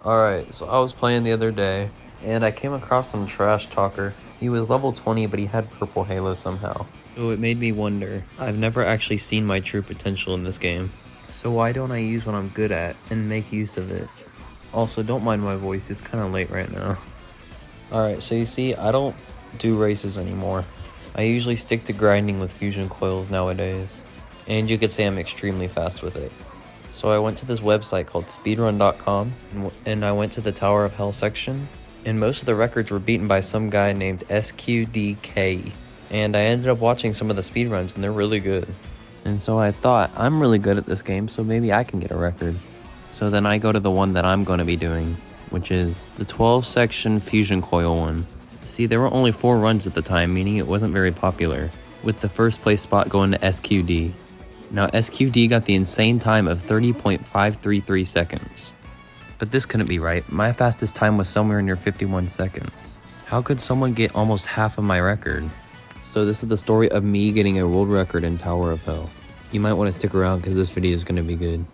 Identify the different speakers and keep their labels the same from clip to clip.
Speaker 1: Alright, so I was playing the other day, and I came across some trash talker. He was level 20, but he had purple halo somehow. So it made me wonder, I've never actually seen my true potential in this game. So why don't I use what I'm good at, and make use of it? Also, don't mind my voice, it's kinda late right now. Alright, so you see, I don't do races anymore. I usually stick to grinding with fusion coils nowadays. And you could say I'm extremely fast with it. So I went to this website called speedrun.com, and I went to the Tower of Hell section, and most of the records were beaten by some guy named SQDK. And I ended up watching some of the speedruns, and they're really good. And so I thought, I'm really good at this game, so maybe I can get a record. So then I go to the one that I'm going to be doing, which is the 12-section fusion coil one. See, there were only 4 runs at the time, meaning it wasn't very popular, with the first place spot going to SQD. Now, SQD got the insane time of 30.533 seconds. But this couldn't be right. My fastest time was somewhere near 51 seconds. How could someone get almost half of my record? So this is the story of me getting a world record in Tower of Hell. You might want to stick around because this video is going to be good.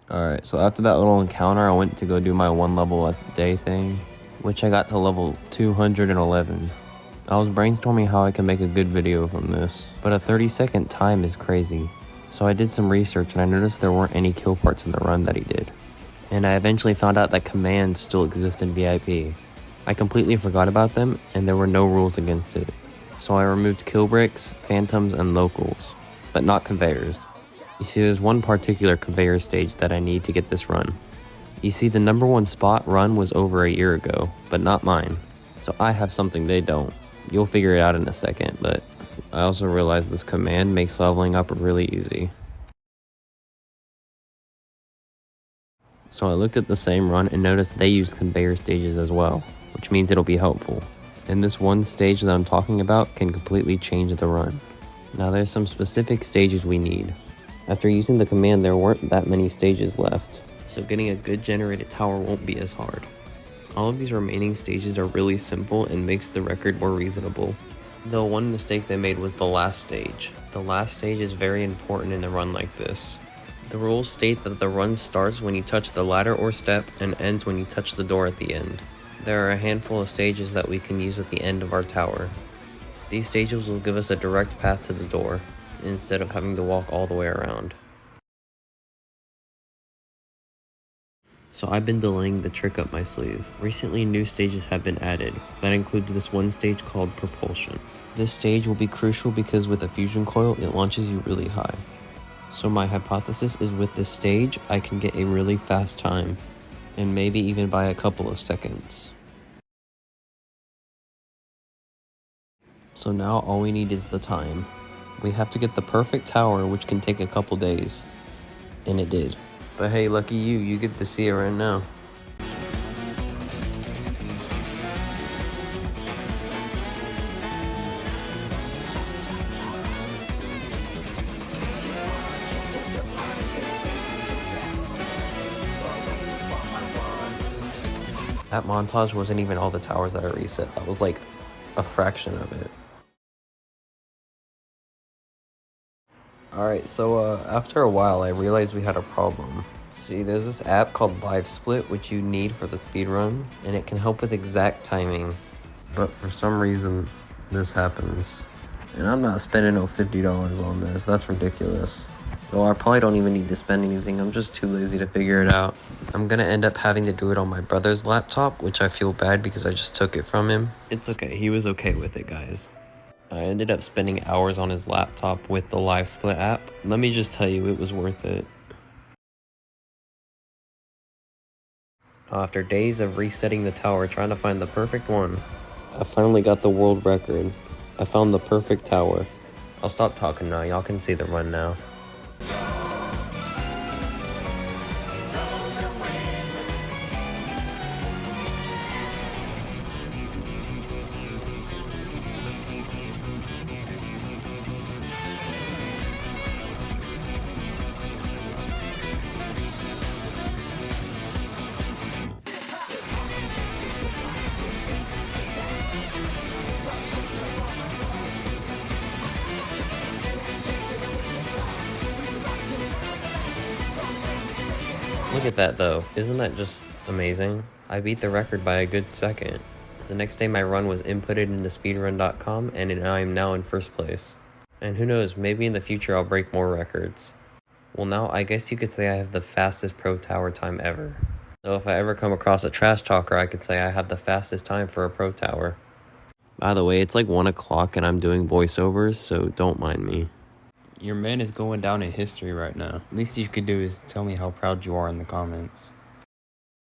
Speaker 1: Alright, so after that little encounter, I went to go do my 1 level a day thing, which I got to level 211. I was brainstorming how I can make a good video from this, but a 30-second time is crazy. So I did some research and I noticed there weren't any kill parts in the run that he did. And I eventually found out that commands still exist in VIP. I completely forgot about them and there were no rules against it. So I removed kill bricks, phantoms, and locals, but not conveyors. You see, there's one particular conveyor stage that I need to get this run. You see, the number 1 spot run was over a year ago, but not mine. So I have something they don't. You'll figure it out in a second, but I also realized this command makes leveling up really easy. So I looked at the same run and noticed they use conveyor stages as well, which means it'll be helpful. And this one stage that I'm talking about can completely change the run. Now there's some specific stages we need. After using the command, there weren't that many stages left, so getting a good generated tower won't be as hard. All of these remaining stages are really simple and makes the record more reasonable. Though one mistake they made was the last stage. The last stage is very important in a run like this. The rules state that the run starts when you touch the ladder or step and ends when you touch the door at the end. There are a handful of stages that we can use at the end of our tower. These stages will give us a direct path to the door, instead of having to walk all the way around. So I've been delaying the trick up my sleeve. Recently, new stages have been added. That includes this one stage called Propulsion. This stage will be crucial because with a fusion coil, it launches you really high. So my hypothesis is with this stage, I can get a really fast time, and maybe even by a couple of seconds. So now all we need is the time. We have to get the perfect tower, which can take a couple days. And it did. But hey, lucky you get to see it right now. That montage wasn't even all the towers that I reset. That was like a fraction of it. Alright, so after a while, I realized we had a problem. See, there's this app called Live Split, which you need for the speedrun, and it can help with exact timing. But for some reason, this happens. And I'm not spending no $50 on this, that's ridiculous. Well, I probably don't even need to spend anything, I'm just too lazy to figure it out. I'm gonna end up having to do it on my brother's laptop, which I feel bad because I just took it from him. It's okay, he was okay with it, guys. I ended up spending hours on his laptop with the Live Split app. Let me just tell you, it was worth it. After days of resetting the tower trying to find the perfect one, I finally got the world record. I found the perfect tower. I'll stop talking now, y'all can see the run now. Look at that though, isn't that just amazing? I beat the record by a good second. The next day my run was inputted into speedrun.com and I am now in first place. And who knows, maybe in the future I'll break more records. Well, now I guess you could say I have the fastest pro tower time ever. So if I ever come across a trash talker, I could say I have the fastest time for a pro tower. By the way, it's like 1 o'clock and I'm doing voiceovers, so don't mind me. Your man is going down in history right now. Least you could do is tell me how proud you are in the comments.